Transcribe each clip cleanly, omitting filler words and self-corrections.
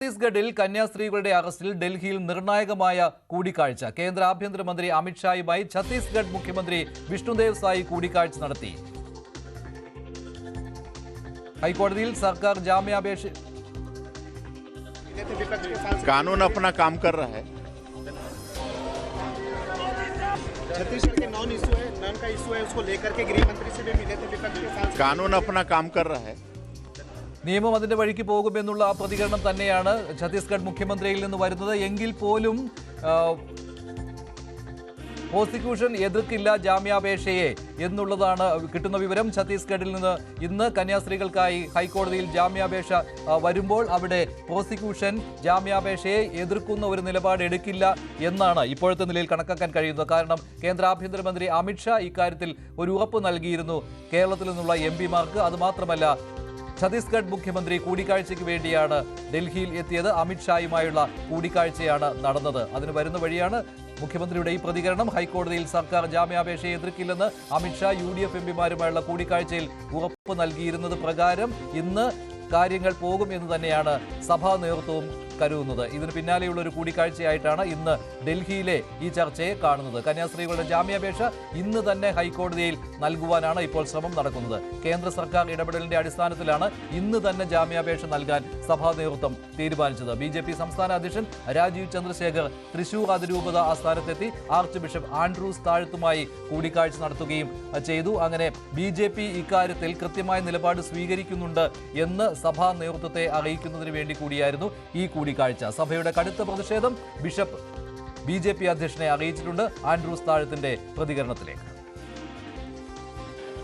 ഛത്തീസ്ഗഡിൽ കന്യാസ്ത്രീകളുടെ അറസ്റ്റിൽ ഡൽഹിയിൽ നിർണായകമായ കൂടിക്കാഴ്ച. കേന്ദ്ര ആഭ്യന്തരമന്ത്രി അമിത്ഷായുമായി ഛത്തീസ്ഗഡ് മുഖ്യമന്ത്രി വിഷ്ണുദേവ് സായി കൂടിക്കാഴ്ച നടത്തി. ഹൈക്കോടതിയിൽ സർക്കാർ ജാമ്യാപേക്ഷ कानून अपना काम कर रहा है। छत्तीसगढ़ के नॉन का इशू है, उसको लेकर के गृह मंत्री से भी मिले थे विपक्ष के साथ। कानून अपना काम कर रहा है। നിയമം അതിന്റെ വഴിക്ക് പോകുമെന്നുള്ള ആ പ്രതികരണം തന്നെയാണ് ഛത്തീസ്ഗഡ് മുഖ്യമന്ത്രിയിൽ നിന്ന് വരുന്നത്. എങ്കിൽ പോലും പ്രോസിക്യൂഷൻ എതിർക്കില്ല ജാമ്യാപേക്ഷയെ എന്നുള്ളതാണ് കിട്ടുന്ന വിവരം. ഛത്തീസ്ഗഡിൽ നിന്ന് ഇന്ന് കന്യാസ്ത്രീകൾക്കായി ഹൈക്കോടതിയിൽ ജാമ്യാപേക്ഷ വരുമ്പോൾ അവിടെ പ്രോസിക്യൂഷൻ ജാമ്യാപേക്ഷയെ എതിർക്കുന്ന ഒരു നിലപാട് എടുക്കില്ല എന്നാണ് ഇപ്പോഴത്തെ നിലയിൽ കണക്കാക്കാൻ കഴിയുന്നത്. കാരണം കേന്ദ്ര ആഭ്യന്തരമന്ത്രി അമിത്ഷാ ഇക്കാര്യത്തിൽ ഒരു ഉറപ്പ് നൽകിയിരുന്നു കേരളത്തിൽ നിന്നുള്ള എംപിമാർക്ക്. അതുമാത്രമല്ല, ഛത്തീസ്ഗഡ് മുഖ്യമന്ത്രി കൂടിക്കാഴ്ചയ്ക്ക് വേണ്ടിയാണ് ഡൽഹിയിൽ എത്തിയത്. അമിത്ഷായുമായുള്ള കൂടിക്കാഴ്ചയാണ് നടന്നത്. അതിന് വരുന്ന വഴിയാണ് മുഖ്യമന്ത്രിയുടെ ഈ പ്രതികരണം. ഹൈക്കോടതിയിൽ സർക്കാർ ജാമ്യാപേക്ഷയെ എതിർക്കില്ലെന്ന് അമിത്ഷാ UDF എംപിമാരുമായുള്ള കൂടിക്കാഴ്ചയിൽ ഉറപ്പ് നൽകിയിരുന്നത് പ്രകാരം ഇന്ന് കാര്യങ്ങൾ പോകും എന്ന് തന്നെയാണ് സഭാ നേതൃത്വവും കരുതുന്നത്. ഇതിന് പിന്നാലെയുള്ള ഒരു കൂടിക്കാഴ്ചയായിട്ടാണ് ഇന്ന് ഡൽഹിയിലെ ഈ ചർച്ചയെ കാണുന്നത്. കന്യാസ്ത്രീകളുടെ ജാമ്യാപേക്ഷ ഇന്ന് തന്നെ ഹൈക്കോടതിയിൽ നൽകുവാനാണ് ഇപ്പോൾ ശ്രമം നടക്കുന്നത്. കേന്ദ്ര സർക്കാർ ഇടപെടലിന്റെ അടിസ്ഥാനത്തിലാണ് ഇന്ന് തന്നെ ജാമ്യാപേക്ഷ നൽകാൻ സഭാ നേതൃത്വം തീരുമാനിച്ചത്. BJP സംസ്ഥാന അധ്യക്ഷൻ രാജീവ് ചന്ദ്രശേഖർ തൃശൂർ അതിരൂപത ആസ്ഥാനത്തെത്തി ആർച്ച് ബിഷപ്പ് ആൻഡ്രൂസ് താഴത്തുമായി കൂടിക്കാഴ്ച നടത്തുകയും ചെയ്തു. അങ്ങനെ BJP ഇക്കാര്യത്തിൽ കൃത്യമായ നിലപാട് സ്വീകരിക്കുന്നുണ്ട് എന്ന് സഭാ നേതൃത്വത്തെ അറിയിക്കുന്നതിന് വേണ്ടി കൂടിയായിരുന്നു ഈ കൂടിക്കാഴ്ച. സഭയുടെ കടുത്ത പ്രതിഷേധം ബിഷപ്പ് BJP അധ്യക്ഷനെ അറിയിച്ചിട്ടുണ്ട്. ആൻഡ്രൂസ് താഴത്തിന്റെ പ്രതികരണത്തിലേക്ക്.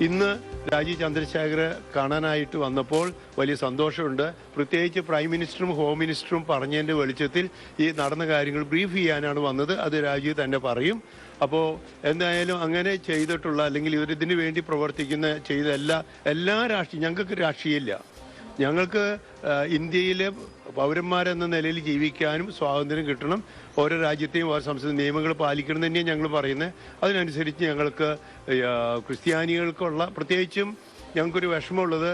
ഇന്ന് രാജീവ് ചന്ദ്രശേഖർ കാണാനായിട്ട് വന്നപ്പോൾ വലിയ സന്തോഷമുണ്ട്. പ്രത്യേകിച്ച് പ്രൈം മിനിസ്റ്ററും ഹോം മിനിസ്റ്ററും പറഞ്ഞതിൻ്റെ വെളിച്ചത്തിൽ ഈ നടന്ന കാര്യങ്ങൾ ബ്രീഫ് ചെയ്യാനാണ് വന്നത്. അത് രാജീവ് തന്നെ പറയും. അപ്പോൾ എന്തായാലും അങ്ങനെ ചെയ്തിട്ടുള്ള അല്ലെങ്കിൽ ഇതിന് വേണ്ടി പ്രവർത്തിക്കുന്ന ചെയ്ത എല്ലാ ഞങ്ങൾക്ക് രാഷ്ട്രീയമില്ല. ഞങ്ങൾക്ക് ഇന്ത്യയിലെ പൗരന്മാരെന്ന നിലയിൽ ജീവിക്കാനും സ്വാതന്ത്ര്യം കിട്ടണം. ഓരോ രാജ്യത്തെയും ഓരോ സംസ്ഥാന നിയമങ്ങൾ പാലിക്കണം തന്നെയാണ് ഞങ്ങൾ പറയുന്നത്. അതിനനുസരിച്ച് ഞങ്ങൾക്ക് ക്രിസ്ത്യാനികൾക്കുള്ള പ്രത്യേകിച്ചും ഞങ്ങൾക്കൊരു വിഷമമുള്ളത്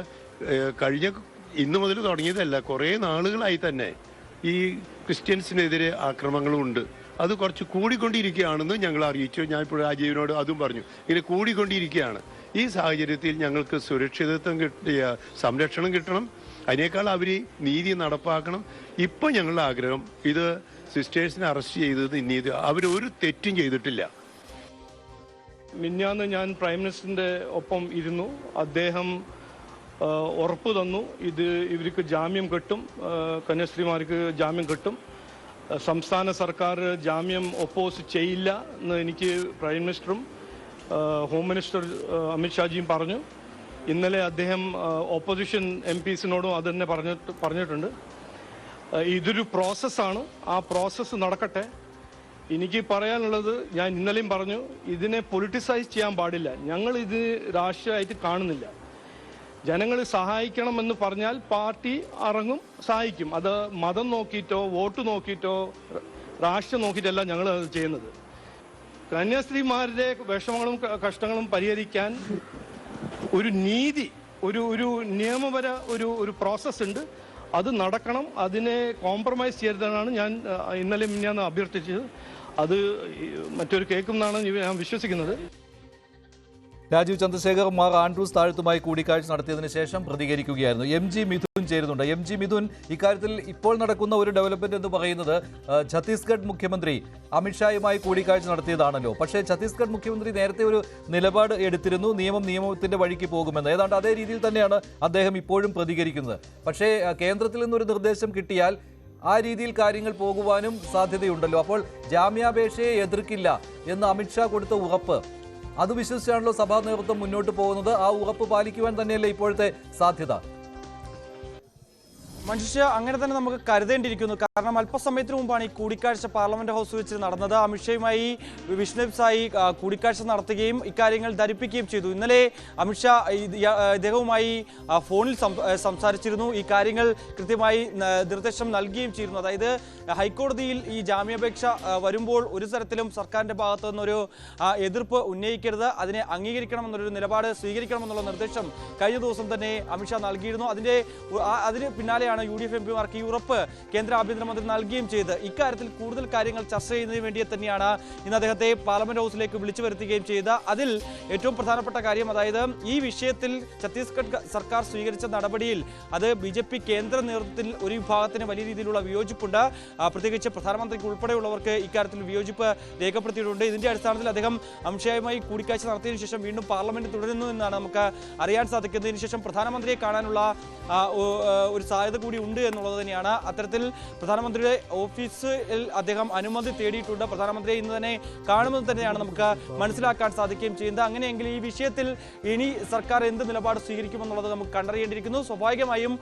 ഇന്നു മുതൽ തുടങ്ങിയതല്ല, കുറേ നാളുകളായി തന്നെ ഈ ക്രിസ്ത്യൻസിനെതിരെ ആക്രമണങ്ങളുണ്ട്. അത് കുറച്ച് കൂടിക്കൊണ്ടിരിക്കുകയാണെന്ന് ഞങ്ങൾ അറിയിച്ചു. ഞാനിപ്പോൾ രാജീവിനോട് അതും പറഞ്ഞു, ഇങ്ങനെ കൂടിക്കൊണ്ടിരിക്കുകയാണ്. ഈ സാഹചര്യത്തിൽ ഞങ്ങൾക്ക് സുരക്ഷിതത്വം സംരക്ഷണം കിട്ടണം. അതിനേക്കാൾ അവർ നീതി നടപ്പാക്കണം. ഇപ്പം ഞങ്ങളുടെ ആഗ്രഹം ഇത് സിസ്റ്റേഴ്സിനെ അറസ്റ്റ് ചെയ്തത് അവരൊരു തെറ്റും ചെയ്തിട്ടില്ല. മിഞ്ഞാന്ന് ഞാൻ പ്രൈം മിനിസ്റ്ററിന്റെ ഒപ്പം ഇരുന്നു. അദ്ദേഹം ഉറപ്പ് തന്നു ഇവർക്ക് ജാമ്യം കിട്ടും, കന്യാസ്ത്രീമാർക്ക് ജാമ്യം കിട്ടും. സംസ്ഥാന സർക്കാർ ജാമ്യം ഒപ്പോസ് ചെയ്യില്ല എന്ന് എനിക്ക് പ്രൈം മിനിസ്റ്ററും ഹോം മിനിസ്റ്റർ അമിത്ഷാജിയും പറഞ്ഞു. ഇന്നലെ അദ്ദേഹം ഓപ്പോസിഷൻ MPസിനോടും അത് തന്നെ പറഞ്ഞിട്ടുണ്ട്. ഇതൊരു പ്രോസസ്സാണ്, ആ പ്രോസസ്സ് നടക്കട്ടെ. എനിക്ക് പറയാനുള്ളത്, ഞാൻ ഇന്നലെയും പറഞ്ഞു, ഇതിനെ പൊളിറ്റിസൈസ് ചെയ്യാൻ പാടില്ല. ഞങ്ങൾ ഇത് രാഷ്ട്രീയമായിട്ട് കാണുന്നില്ല. ജനങ്ങൾ സഹായിക്കണമെന്ന് പറഞ്ഞാൽ പാർട്ടി ഇറങ്ങും, സഹായിക്കും. അത് മതം നോക്കിയിട്ടോ വോട്ട് നോക്കിയിട്ടോ രാഷ്ട്രീയം നോക്കിയിട്ടല്ല ഞങ്ങൾ അത് ചെയ്യുന്നത്. കന്യാസ്ത്രീമാരുടെ വിഷമങ്ങളും കഷ്ടങ്ങളും പരിഹരിക്കാൻ ഒരു നീതി, ഒരു നിയമപര ഒരു പ്രോസസ് ഉണ്ട്. അത് നടക്കണം. അതിനെ കോംപ്രമൈസ് ചെയ്യരുതെന്നാണ് ഞാൻ ഇന്നലെ ഞാൻ അഭ്യർത്ഥിച്ചത്. അത് മറ്റൊരു കേൾക്കുമെന്നാണ് ഞാൻ വിശ്വസിക്കുന്നത്. രാജീവ് ചന്ദ്രശേഖർ മാർ ആൻഡ്രൂസ് താഴത്തുമായി കൂടിക്കാഴ്ച നടത്തിയതിനു ശേഷം പ്രതികരിക്കുകയായിരുന്നു. MG മിഥുൻ ചേരുന്നുണ്ട്. MG മിഥുൻ, ഇക്കാര്യത്തിൽ ഇപ്പോൾ നടക്കുന്ന ഒരു ഡെവലപ്മെന്റ് എന്ന് പറയുന്നത് ഛത്തീസ്ഗഡ് മുഖ്യമന്ത്രി അമിത്ഷായുമായി കൂടിക്കാഴ്ച നടത്തിയതാണല്ലോ. പക്ഷേ ഛത്തീസ്ഗഡ് മുഖ്യമന്ത്രി നേരത്തെ ഒരു നിലപാട് എടുത്തിരുന്നു, നിയമത്തിന്റെ വഴിക്ക് പോകുമെന്ന്. ഏതാണ്ട് അതേ രീതിയിൽ തന്നെയാണ് അദ്ദേഹം ഇപ്പോഴും പ്രതികരിക്കുന്നത്. പക്ഷേ കേന്ദ്രത്തിൽ നിന്നൊരു നിർദ്ദേശം കിട്ടിയാൽ ആ രീതിയിൽ കാര്യങ്ങൾ പോകുവാനും സാധ്യതയുണ്ടല്ലോ. അപ്പോൾ ജാമ്യാപേക്ഷയെ എതിർക്കില്ല എന്ന് അമിത്ഷാ കൊടുത്ത ഉറപ്പ്, അത് വിശ്വസിച്ചാണല്ലോ സഭാ നേതൃത്വം മുന്നോട്ട് പോകുന്നത്. ആ ഉറപ്പ് പാലിക്കുവാൻ തന്നെയല്ലേ ഇപ്പോഴത്തെ സാധ്യത? മനുഷ്യ അങ്ങനെ തന്നെ നമുക്ക് കരുതേണ്ടിയിരിക്കുന്നു. കാരണം അല്പസമയത്തിന് മുമ്പാണ് ഈ കൂടിക്കാഴ്ച പാർലമെന്റ് ഹൗസിൽ വെച്ച് നടന്നത്. അമിത്ഷായുമായി വിഷ്ണുദേവ് സായി കൂടിക്കാഴ്ച നടത്തുകയും ഇക്കാര്യങ്ങൾ ധരിപ്പിക്കുകയും ചെയ്തു. ഇന്നലെ അമിത്ഷാ ഇദ്ദേഹവുമായി ഫോണിൽ സംസാരിച്ചിരുന്നു. ഈ കാര്യങ്ങൾ കൃത്യമായി നിർദ്ദേശം നൽകുകയും ചെയ്തിരുന്നു. അതായത് ഹൈക്കോടതിയിൽ ഈ ജാമ്യാപേക്ഷ വരുമ്പോൾ ഒരു തരത്തിലും സർക്കാരിന്റെ ഭാഗത്തു നിന്നൊരു എതിർപ്പ് ഉന്നയിക്കരുത്, അതിനെ അംഗീകരിക്കണമെന്നൊരു നിലപാട് സ്വീകരിക്കണമെന്നുള്ള നിർദ്ദേശം കഴിഞ്ഞ ദിവസം തന്നെ അമിത്ഷാ നൽകിയിരുന്നു. അതിന് പിന്നാലെ ഇന്നലെയാണ് UDF എംപിമാർക്ക് ഈ ഉറപ്പ് കേന്ദ്ര ആഭ്യന്തരമന്ത്രി നൽകുകയും ചെയ്ത് ഇക്കാര്യത്തിൽ കൂടുതൽ കാര്യങ്ങൾ ചർച്ച ചെയ്യുന്നതിന് വേണ്ടി തന്നെയാണ് ഇന്ന് അദ്ദേഹത്തെ പാർലമെന്റ് ഹൗസിലേക്ക് വിളിച്ചു വരുത്തുകയും ചെയ്ത്. അതിൽ ഏറ്റവും പ്രധാനപ്പെട്ട കാര്യം, അതായത് ഈ വിഷയത്തിൽ ഛത്തീസ്ഗഡ് സർക്കാർ സ്വീകരിച്ച നടപടിയിൽ അത് BJP കേന്ദ്ര നേതൃത്വത്തിൽ ഒരു വിഭാഗത്തിന് വലിയ രീതിയിലുള്ള വിയോജിപ്പുണ്ട്. പ്രത്യേകിച്ച് പ്രധാനമന്ത്രിക്ക് ഉൾപ്പെടെയുള്ളവർക്ക് ഇക്കാര്യത്തിൽ വിയോജിപ്പ് രേഖപ്പെടുത്തിയിട്ടുണ്ട്. ഇതിന്റെ അടിസ്ഥാനത്തിൽ അദ്ദേഹം അമിത്ഷായുമായി കൂടിക്കാഴ്ച നടത്തിയതിനു ശേഷം വീണ്ടും പാർലമെന്റ് തുടരുന്നു എന്നാണ് നമുക്ക് അറിയാൻ സാധിക്കുന്നതിന് ശേഷം പ്രധാനമന്ത്രിയെ കാണാനുള്ള ഒരു സാധ്യത കൂടി ഉണ്ട് എന്നുള്ളത് തന്നെയാണ്. അത്തരത്തിൽ പ്രധാനമന്ത്രിയുടെ ഓഫീസിൽ അദ്ദേഹം അനുമതി തേടിയിട്ടുണ്ട്. പ്രധാനമന്ത്രിയെ ഇന്ന് തന്നെ കാണുമെന്ന് തന്നെയാണ് നമുക്ക് മനസ്സിലാക്കാൻ സാധിക്കുകയും ചെയ്യുന്നത്. അങ്ങനെയെങ്കിൽ ഈ വിഷയത്തിൽ ഇനി സർക്കാർ എന്ത് നിലപാട് സ്വീകരിക്കുമെന്നുള്ളത് നമുക്ക് കണ്ടറിയേണ്ടിയിരിക്കുന്നു. സ്വാഭാവികമായും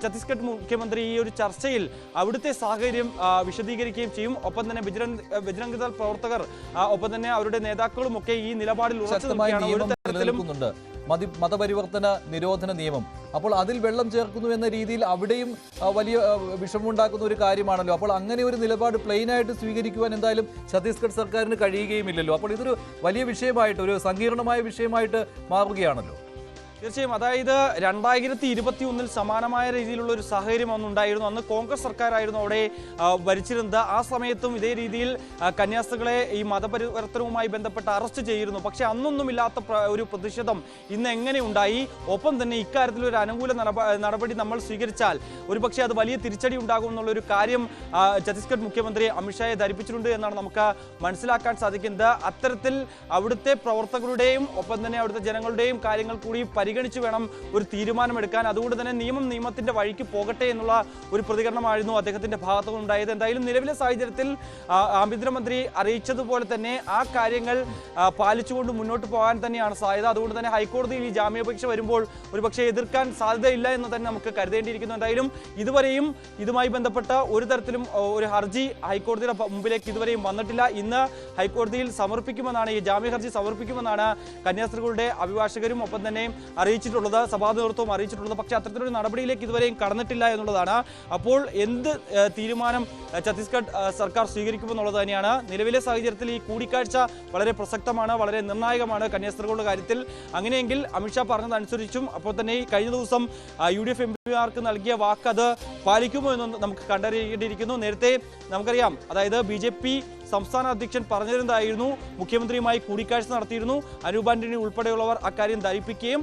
ഛത്തീസ്ഗഡ് മുഖ്യമന്ത്രി ഈ ഒരു ചർച്ചയിൽ അവിടുത്തെ സാഹചര്യം വിശദീകരിക്കുകയും ചെയ്യും. ഒപ്പം തന്നെ ബജ്രംഗ് ദൾ പ്രവർത്തകർ ഒപ്പം തന്നെ അവരുടെ നേതാക്കളും ഒക്കെ ഈ നിലപാടിൽ ഉറച്ചു നിൽക്കുന്നുണ്ട്. മതപരിവർത്തന നിരോധന നിയമം, അപ്പോൾ അതിൽ വെള്ളം ചേർക്കുന്നു എന്ന രീതിയിൽ അവിടെയും വലിയ വിഷമമുണ്ടാക്കുന്ന ഒരു കാര്യമാണല്ലോ. അപ്പോൾ അങ്ങനെ ഒരു നിലപാട് പ്ലെയിനായിട്ട് സ്വീകരിക്കുവാൻ എന്തായാലും ഛത്തീസ്ഗഡ് സർക്കാരിന് കഴിയുകയുമില്ലല്ലോ. അപ്പോൾ ഇതൊരു വലിയ വിഷയമായിട്ട്, ഒരു സങ്കീർണമായ വിഷയമായിട്ട് മാറുകയാണല്ലോ. തീർച്ചയായും, അതായത് 2021 സമാനമായ രീതിയിലുള്ള ഒരു സാഹചര്യം ഒന്നുണ്ടായിരുന്നു. അന്ന് കോൺഗ്രസ് സർക്കാരായിരുന്നു അവിടെ ഭരിച്ചിരുന്നത്. ആ സമയത്തും ഇതേ രീതിയിൽ കന്യാസ്ത്രീകളെ ഈ മതപരിവർത്തനവുമായി ബന്ധപ്പെട്ട് അറസ്റ്റ് ചെയ്തിരുന്നു. പക്ഷെ അന്നൊന്നുമില്ലാത്ത ഒരു പ്രതിഷേധം ഇന്ന് എങ്ങനെ ഉണ്ടായി? ഒപ്പം തന്നെ ഇക്കാര്യത്തിൽ ഒരു അനുകൂല നടപടി നമ്മൾ സ്വീകരിച്ചാൽ ഒരുപക്ഷെ അത് വലിയ തിരിച്ചടി ഉണ്ടാകും എന്നുള്ളൊരു കാര്യം ഛത്തീസ്ഗഡ് മുഖ്യമന്ത്രി അമിത്ഷായെ ധരിപ്പിച്ചിട്ടുണ്ട് എന്നാണ് നമുക്ക് മനസ്സിലാക്കാൻ സാധിക്കുന്നത്. അത്തരത്തിൽ അവിടുത്തെ പ്രവർത്തകരുടെയും ഒപ്പം തന്നെ അവിടുത്തെ ജനങ്ങളുടെയും കാര്യങ്ങൾ കൂടി പരിഗണിച്ച് വേണം ഒരു തീരുമാനമെടുക്കാൻ. അതുകൊണ്ട് തന്നെ നിയമത്തിന്റെ വഴിക്ക് പോകട്ടെ എന്നുള്ള ഒരു പ്രതികരണമായിരുന്നു അദ്ദേഹത്തിന്റെ ഭാഗത്തു നിന്നുണ്ടായത്. എന്തായാലും നിലവിലെ സാഹചര്യത്തിൽ ആഭ്യന്തരമന്ത്രി അറിയിച്ചതുപോലെ തന്നെ ആ കാര്യങ്ങൾ പാലിച്ചുകൊണ്ട് മുന്നോട്ട് പോകാൻ തന്നെയാണ് സാധ്യത. അതുകൊണ്ട് തന്നെ ഹൈക്കോടതിയിൽ ഈ ജാമ്യാപേക്ഷ വരുമ്പോൾ ഒരുപക്ഷെ എതിർക്കാൻ സാധ്യതയില്ല എന്ന് തന്നെ നമുക്ക് കരുതേണ്ടിയിരിക്കുന്നു. എന്തായാലും ഇതുവരെയും ഇതുമായി ബന്ധപ്പെട്ട ഒരു തരത്തിലും ഒരു ഹർജി ഹൈക്കോടതിയുടെ മുമ്പിലേക്ക് ഇതുവരെയും വന്നിട്ടില്ല. ഇന്ന് ഹൈക്കോടതിയിൽ സമർപ്പിക്കുമെന്നാണ്, ഈ ജാമ്യ ഹർജി സമർപ്പിക്കുമെന്നാണ് കന്യാസ്ത്രീകളുടെ അഭിഭാഷകരും ഒപ്പം തന്നെ അറിയിച്ചിട്ടുള്ളത്, സഭാ നേതൃത്വവും അറിയിച്ചിട്ടുള്ളത്. പക്ഷേ അത്തരത്തിലൊരു നടപടിയിലേക്ക് ഇതുവരെയും കടന്നിട്ടില്ല എന്നുള്ളതാണ്. അപ്പോൾ എന്ത് തീരുമാനം ഛത്തീസ്ഗഡ് സർക്കാർ സ്വീകരിക്കുമെന്നുള്ളത് തന്നെയാണ് നിലവിലെ സാഹചര്യത്തിൽ. ഈ കൂടിക്കാഴ്ച വളരെ പ്രസക്തമാണ്, വളരെ നിർണായകമാണ് കന്യാസ്ത്രീകളുടെ കാര്യത്തിൽ. അങ്ങനെയെങ്കിൽ അമിത്ഷാ പറഞ്ഞതനുസരിച്ചും അപ്പോൾ തന്നെ ഈ കഴിഞ്ഞ ദിവസം UDF എംപിമാർക്ക് നൽകിയ വാക്ക് അത് പാലിക്കുമോ എന്ന് നമുക്ക് കണ്ടറിയേണ്ടിയിരിക്കുന്നു. നേരത്തെ നമുക്കറിയാം, അതായത് BJP സംസ്ഥാന അധ്യക്ഷൻ പറഞ്ഞിരുന്നതായിരുന്നു മുഖ്യമന്ത്രിയുമായി കൂടിക്കാഴ്ച നടത്തിയിരുന്നു. അനൂപ് ആന്റണി ഉൾപ്പെടെയുള്ളവർ അക്കാര്യം ധരിപ്പിക്കുകയും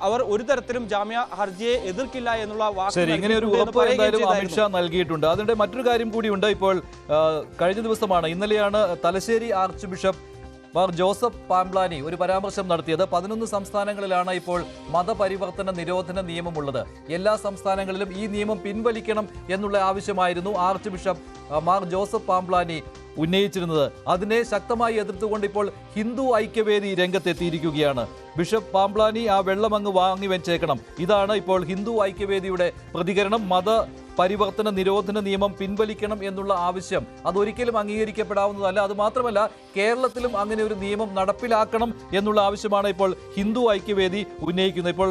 അവർ ഒരു തരത്തിലും ജാമ്യ ഹർജിയെ എതിർക്കില്ല എന്നുള്ള വാക്ക് ഇങ്ങനെ ഒരു ഉറപ്പ് എന്തായാലും അമിത്ഷാ നൽകിയിട്ടുണ്ട്. അതിന്റെ മറ്റൊരു കാര്യം കൂടിയുണ്ട്. ഇപ്പോൾ കഴിഞ്ഞ ദിവസമാണ്, ഇന്നലെയാണ് തലശ്ശേരി ആർച്ച് ബിഷപ്പ് മാർ ജോസഫ് പാംബ്ലാനി ഒരു പരാമർശം നടത്തിയത്. 11 സംസ്ഥാനങ്ങളിലാണ് ഇപ്പോൾ മതപരിവർത്തന നിരോധന നിയമമുള്ളത്. എല്ലാ സംസ്ഥാനങ്ങളിലും ഈ നിയമം പിൻവലിക്കണം എന്നുള്ള ആവശ്യമായിരുന്നു ആർച്ച് ബിഷപ്പ് മാർ ജോസഫ് പാംബ്ലാനി ഉന്നയിച്ചിരുന്നത്. അതിനെ ശക്തമായി എതിർത്തുകൊണ്ട് ഇപ്പോൾ ഹിന്ദു ഐക്യവേദി രംഗത്തെത്തിയിരിക്കുകയാണ്. ബിഷപ്പ് പാംബ്ലാനി ആ വെള്ളം അങ്ങ് വാങ്ങി വെച്ചേക്കണം, ഇതാണ് ഇപ്പോൾ ഹിന്ദു ഐക്യവേദിയുടെ പ്രതികരണം. പരിവർത്തന നിരോധന നിയമം പിൻവലിക്കണം എന്നുള്ള ആവശ്യം അതൊരിക്കലും അംഗീകരിക്കപ്പെടാവുന്നതല്ല. അത് മാത്രമല്ല, കേരളത്തിലും അങ്ങനെ ഒരു നിയമം നടപ്പിലാക്കണം എന്നുള്ള ആവശ്യമാണ് ഇപ്പോൾ ഹിന്ദു ഐക്യവേദി ഉന്നയിക്കുന്നത്. ഇപ്പോൾ